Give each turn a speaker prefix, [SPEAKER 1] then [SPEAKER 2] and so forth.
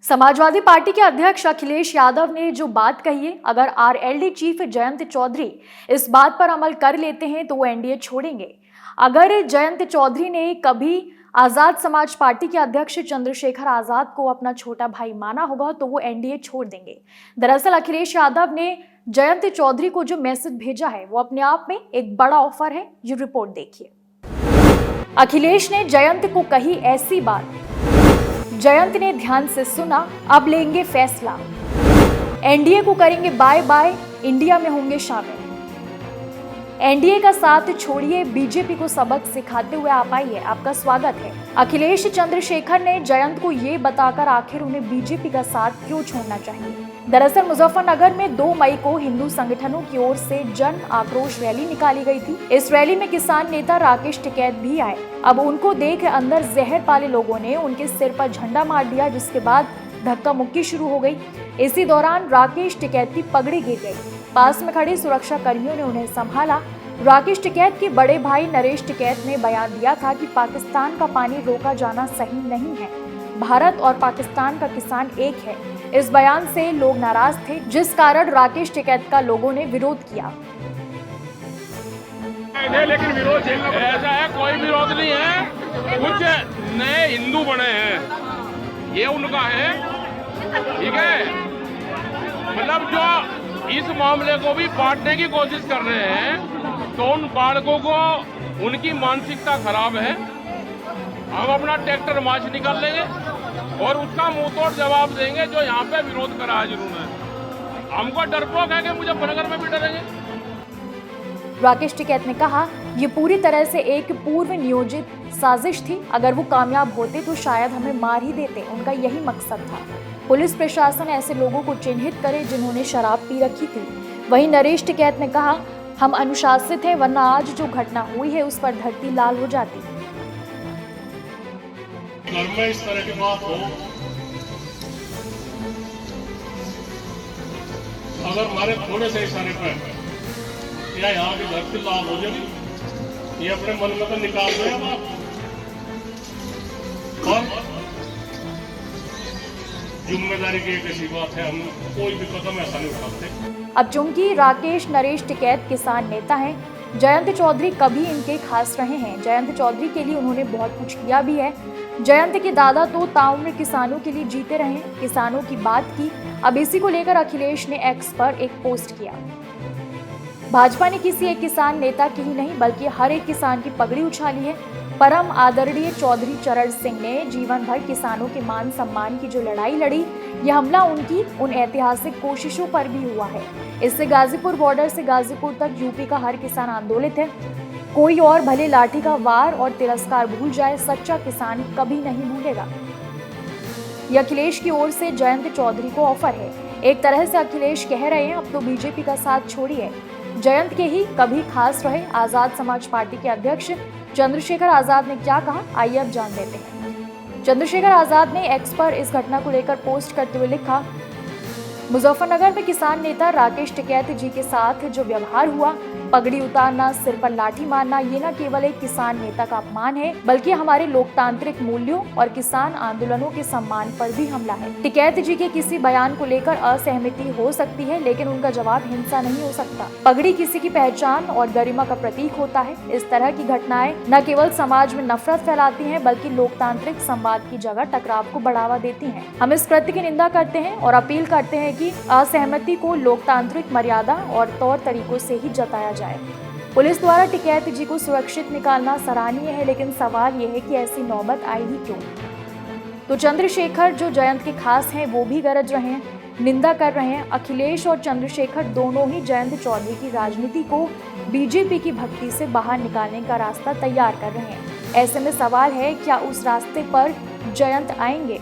[SPEAKER 1] Samajwadi party के अध्यक्ष अखिलेश यादव ने जो बात कही है, अगर आरएलडी चीफ जयंत चौधरी इस बात पर अमल कर लेते हैं तो वो एनडीए छोड़ेंगे। अगर जयंत चौधरी ने कभी आजाद समाज पार्टी के अध्यक्ष चंद्रशेखर आजाद को अपना छोटा भाई माना होगा तो वो एनडीए छोड़ देंगे। दरअसल अखिलेश यादव ने जयंत चौधरी को जो मैसेज भेजा है वो अपने आप में एक बड़ा ऑफर है। ये रिपोर्ट देखिए। अखिलेश ने जयंत को कही ऐसी बात, जयंत ने ध्यान से सुना, अब लेंगे फैसला, एनडीए को करेंगे बाय बाय, इंडिया में होंगे शामिल। एनडीए का साथ छोड़िए, बीजेपी को सबक सिखाते हुए आप आइए, आपका स्वागत है। अखिलेश चंद्रशेखर ने जयंत को ये बताकर आखिर उन्हें बीजेपी का साथ क्यों छोड़ना चाहिए। दरअसल मुजफ्फरनगर में 2 मई को हिंदू संगठनों की ओर से जन आक्रोश रैली निकाली गई थी। इस रैली में किसान नेता राकेश टिकैत भी आए। अब उनको देख अंदर जहर पाले लोगों ने उनके सिर पर झंडा मार दिया, जिसके बाद धक्का मुक्की शुरू हो गई। इसी दौरान राकेश टिकैत की पगड़ी गिर गई। पास में खड़े सुरक्षा कर्मियों ने उन्हें संभाला। राकेश टिकैत के बड़े भाई नरेश टिकैत ने बयान दिया था कि पाकिस्तान का पानी रोका जाना सही नहीं है, भारत और पाकिस्तान का किसान एक है। इस बयान से लोग नाराज थे, जिस कारण राकेश टिकैत का लोगों ने विरोध किया।
[SPEAKER 2] लेकिन विरोध ऐसा है, कोई विरोध नहीं है। कुछ नए हिंदू बने हैं, ये उनका है, ठीक है। मतलब जो इस मामले को भी बांटने की कोशिश कर रहे हैं, तो उन बालकों को उनकी मानसिकता खराब है। हम अपना ट्रैक्टर मार्च निकाल लेंगे और उसका मुंह तोड़ जवाब देंगे जो यहाँ पे विरोध करा है जिन्होंने। हमको डरपोक है कि मुजफ्फरनगर में भी डरेंगे।
[SPEAKER 1] राकेश टिकैत ने कहा, ये पूरी तरह से एक पूर्व नियोजित साजिश थी। अगर वो कामयाब होते तो शायद हमें मार ही देते। उनका यही मकसद था। पुलिस प्रशासन ऐसे लोगों को चिन्हित करे जिन्होंने शराब पी रखी थी। वहीं नरेश टिकैत ने कहा, हम अनुशासित हैं, वरना आज जो घटना हुई है उस पर धरती लाल हो जाती।
[SPEAKER 3] घर में इस तरह की बात हो, अगर हमारे थोड़े से इशारे पर या यहाँ की धरती लाल हो जाएगी, ये अपने मन में तो निकाल दो बात। और जिम्मेदारी की एक ऐसी बात है, हम कोई भी कदम ऐसा नहीं उठाते।
[SPEAKER 1] अब चूंकि राकेश नरेश टिकैत किसान नेता हैं, जयंत चौधरी कभी इनके खास रहे हैं। जयंत चौधरी के लिए उन्होंने बहुत कुछ किया भी है। जयंत के दादा तो ताउम्र किसानों के लिए जीते रहे, किसानों की बात की। अब इसी को लेकर अखिलेश ने एक्स पर एक पोस्ट किया। भाजपा ने किसी एक किसान नेता की ही नहीं बल्कि हर एक किसान की पगड़ी उछाली है। परम आदरणीय चौधरी चरण सिंह ने जीवन भर किसानों के मान सम्मान की जो लड़ाई लड़ी, यह हमला उनकी उन ऐतिहासिक कोशिशों पर भी हुआ है। इससे गाजीपुर बॉर्डर से गाजीपुर तक यूपी का हर किसान आंदोलित है। कोई और भले लाठी का वार और तिरस्कार भूल जाए, सच्चा किसान कभी नहीं भूलेगा। यह अखिलेश की ओर से जयंत चौधरी को ऑफर है। एक तरह से अखिलेश कह रहे हैं, अब तो बीजेपी का साथ छोड़िए, जयंत के ही कभी खास रहे। आजाद समाज पार्टी के अध्यक्ष चंद्रशेखर आजाद ने क्या कहा, आइए अब जान लेते हैं। चंद्रशेखर आजाद ने एक्स पर इस घटना को लेकर पोस्ट करते हुए लिखा, मुजफ्फरनगर में किसान नेता राकेश टिकैत जी के साथ जो व्यवहार हुआ, पगड़ी उतारना, सिर पर लाठी मारना, ये न केवल एक किसान नेता का अपमान है बल्कि हमारे लोकतांत्रिक मूल्यों और किसान आंदोलनों के सम्मान पर भी हमला है। टिकैत जी के किसी बयान को लेकर असहमति हो सकती है, लेकिन उनका जवाब हिंसा नहीं हो सकता। पगड़ी किसी की पहचान और गरिमा का प्रतीक होता है। इस तरह की घटनाएं न केवल समाज में नफरत फैलाती हैं बल्कि लोकतांत्रिक संवाद की जगह टकराव को बढ़ावा देती हैं। हम इस कृत्य की निंदा करते हैं और अपील करते हैं कि असहमति को लोकतांत्रिक मर्यादा और तौर तरीकों से ही जताया जाए। पुलिस द्वारा टिकैत जी को सुरक्षित निकालना सराहनीय है, लेकिन सवाल यह है कि ऐसी नौबत आई ही क्यों। तो चंद्रशेखर जो जयंत के खास हैं वो भी गरज रहे हैं, निंदा कर रहे हैं। अखिलेश और चंद्रशेखर दोनों ही जयंत चौधरी की राजनीति को बीजेपी की भक्ति से बाहर निकालने का रास्ता तैयार कर रहे हैं। ऐसे में सवाल है, क्या उस रास्ते पर जयंत आएंगे?